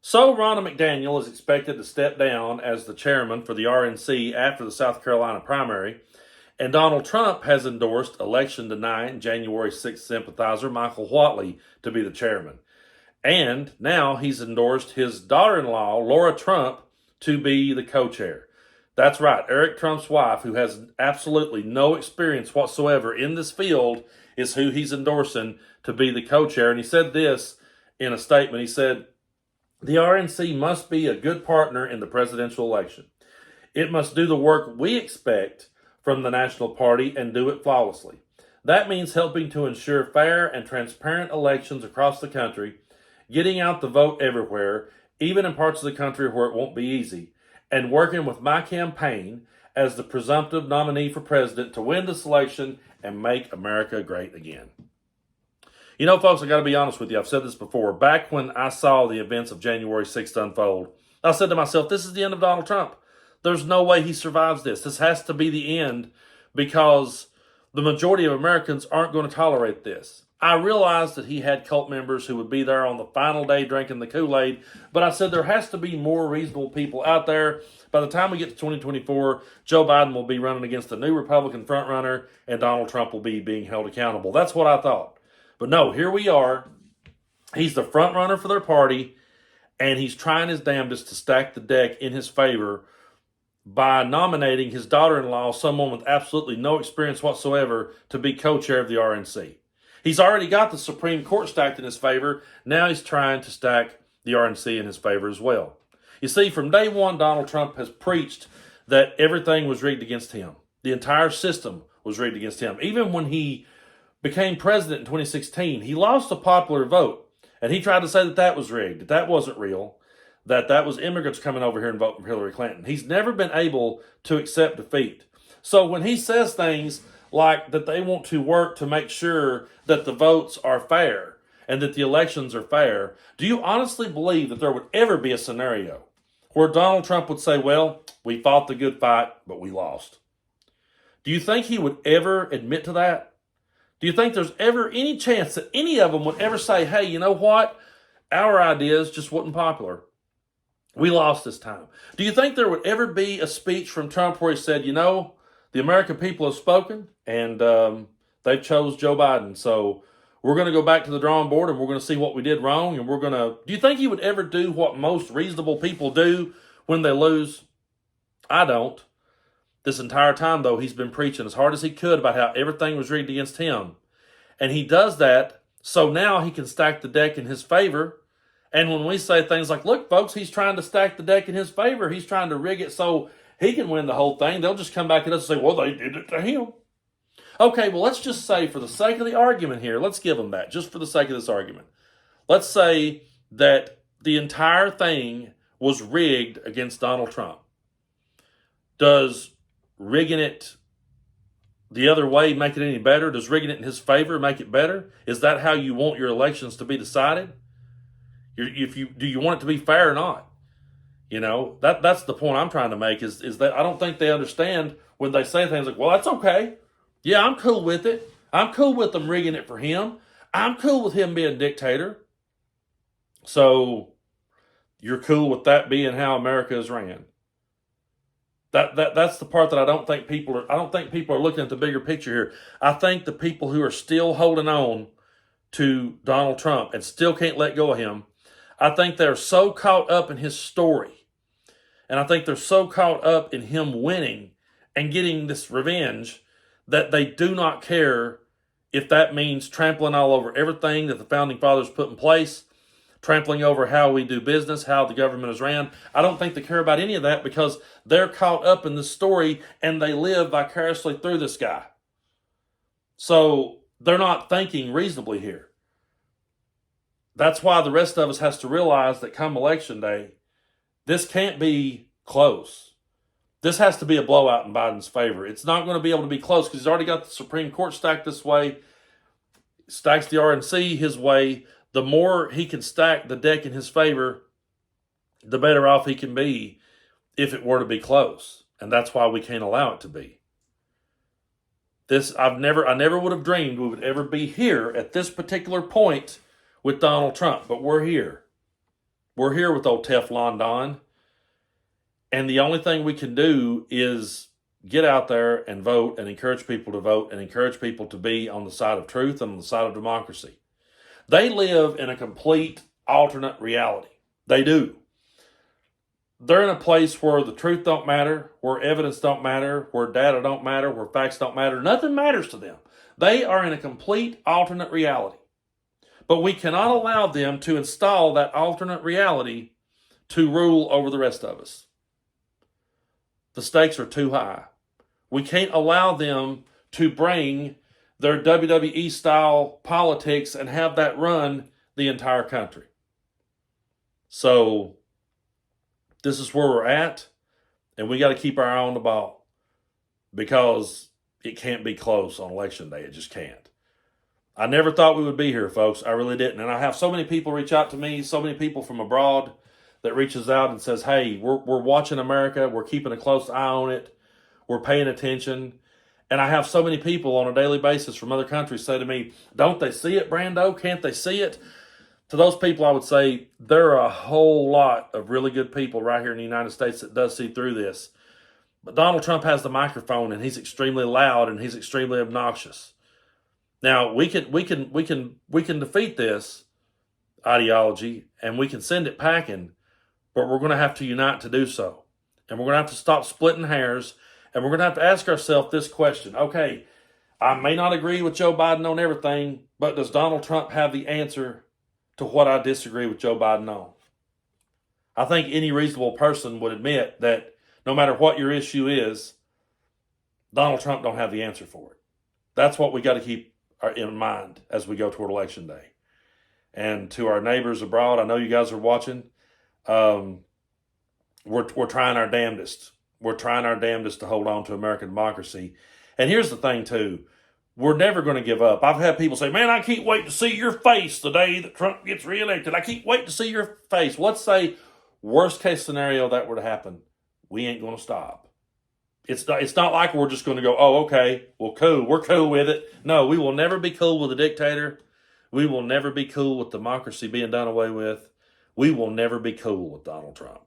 So Ronna McDaniel is expected to step down as the chairman for the RNC after the South Carolina primary, and Donald Trump has endorsed election-denying January 6th sympathizer Michael Whatley to be the chairman. And now he's endorsed his daughter-in-law, Lara Trump, to be the co-chair. That's right, Eric Trump's wife, who has absolutely no experience whatsoever in this field, is who he's endorsing to be the co-chair. And he said this in a statement. He said, "The RNC must be a good partner in the presidential election. It must do the work we expect from the National Party and do it flawlessly. That means helping to ensure fair and transparent elections across the country, getting out the vote everywhere, even in parts of the country where it won't be easy, and working with my campaign as the presumptive nominee for president to win this election and make America great again." You know, folks, I got to be honest with you. I've said this before. Back when I saw the events of January 6th unfold, I said to myself, this is the end of Donald Trump. There's no way he survives this. This has to be the end because the majority of Americans aren't going to tolerate this. I realized that he had cult members who would be there on the final day drinking the Kool-Aid, but I said there has to be more reasonable people out there. By the time we get to 2024, Joe Biden will be running against a new Republican frontrunner, and Donald Trump will be being held accountable. That's what I thought. But no, here we are. He's the front runner for their party, and he's trying his damnedest to stack the deck in his favor by nominating his daughter-in-law, someone with absolutely no experience whatsoever, to be co-chair of the RNC. He's already got the Supreme Court stacked in his favor. Now he's trying to stack the RNC in his favor as well. You see, from day one, Donald Trump has preached that everything was rigged against him. The entire system was rigged against him. Even when he became president in 2016, he lost the popular vote, and he tried to say that that was rigged, that that wasn't real, that that was immigrants coming over here and voting for Hillary Clinton. He's never been able to accept defeat. So when he says things like that they want to work to make sure that the votes are fair and that the elections are fair, do you honestly believe that there would ever be a scenario where Donald Trump would say, well, we fought the good fight, but we lost? Do you think he would ever admit to that? Do you think there's ever any chance that any of them would ever say, hey, you know what? Our ideas just wasn't popular. We lost this time. Do you think there would ever be a speech from Trump where he said, you know, the American people have spoken and they've chose Joe Biden. So we're going to go back to the drawing board and we're going to see what we did wrong. And we're going to, do you think he would ever do what most reasonable people do when they lose? I don't. This entire time, though, he's been preaching as hard as he could about how everything was rigged against him. And he does that so now he can stack the deck in his favor. And when we say things like, look, folks, he's trying to stack the deck in his favor, he's trying to rig it so he can win the whole thing, they'll just come back at us and say, well, they did it to him. Okay, well, let's just say for the sake of the argument here, let's give them that, just for the sake of this argument. Let's say that the entire thing was rigged against Donald Trump. Does rigging it the other way make it any better? Does rigging it in his favor make it better? Is that how you want your elections to be decided? Do you want it to be fair or not? You know, that's the point I'm trying to make is that I don't think they understand when they say things like, well, that's okay. Yeah, I'm cool with it. I'm cool with them rigging it for him. I'm cool with him being dictator. So you're cool with that being how America is ran. That's the part that I don't think people are looking at the bigger picture here. I think the people who are still holding on to Donald Trump and still can't let go of him, I think they're so caught up in his story. And I think they're so caught up in him winning and getting this revenge that they do not care if that means trampling all over everything that the Founding Fathers put in place, trampling over how we do business, how the government is ran. I don't think they care about any of that because they're caught up in this story and they live vicariously through this guy. So they're not thinking reasonably here. That's why the rest of us has to realize that come election day, this can't be close. This has to be a blowout in Biden's favor. It's not going to be able to be close because he's already got the Supreme Court stacked this way, stacks the RNC his way. The more he can stack the deck in his favor, the better off he can be if it were to be close. And that's why we can't allow it to be. I never would have dreamed we would ever be here at this particular point with Donald Trump, but we're here. we're here with old Teflon Don. And the only thing we can do is get out there and vote and encourage people to vote and encourage people to be on the side of truth and on the side of democracy. They live in a complete alternate reality. They do. They're in a place where the truth don't matter, where evidence don't matter, where data don't matter, where facts don't matter. Nothing matters to them. They are in a complete alternate reality. But we cannot allow them to install that alternate reality to rule over the rest of us. The stakes are too high. We can't allow them to bring their WWE style politics and have that run the entire country. So this is where we're at, and we got to keep our eye on the ball because it can't be close on election day. It just can't. I never thought we would be here, folks. I really didn't. And I have so many people reach out to me, so many people from abroad that reaches out and says, hey, we're watching America. We're keeping a close eye on it. We're paying attention. And I have so many people on a daily basis from other countries say to me, don't they see it, Brando? Can't they see it? To those people, I would say there are a whole lot of really good people right here in the United States that does see through this. But Donald Trump has the microphone, and he's extremely loud, and he's extremely obnoxious. Now, we can defeat this ideology, and we can send it packing, but we're going to have to unite to do so. And we're going to have to stop splitting hairs, and we're going to have to ask ourselves this question. Okay, I may not agree with Joe Biden on everything, but does Donald Trump have the answer to what I disagree with Joe Biden on? I think any reasonable person would admit that no matter what your issue is, Donald Trump don't have the answer for it. That's what we got to keep in mind as we go toward Election Day. And to our neighbors abroad, I know you guys are watching. We're trying our damnedest. We're trying our damnedest to hold on to American democracy. And here's the thing, too. We're never going to give up. I've had people say, man, I can't wait to see your face the day that Trump gets reelected. I can't wait to see your face. Let's say, worst case scenario that were to happen. We ain't going to stop. It's not like we're just going to go, oh, okay, well, cool. We're cool with it. No, we will never be cool with a dictator. We will never be cool with democracy being done away with. We will never be cool with Donald Trump.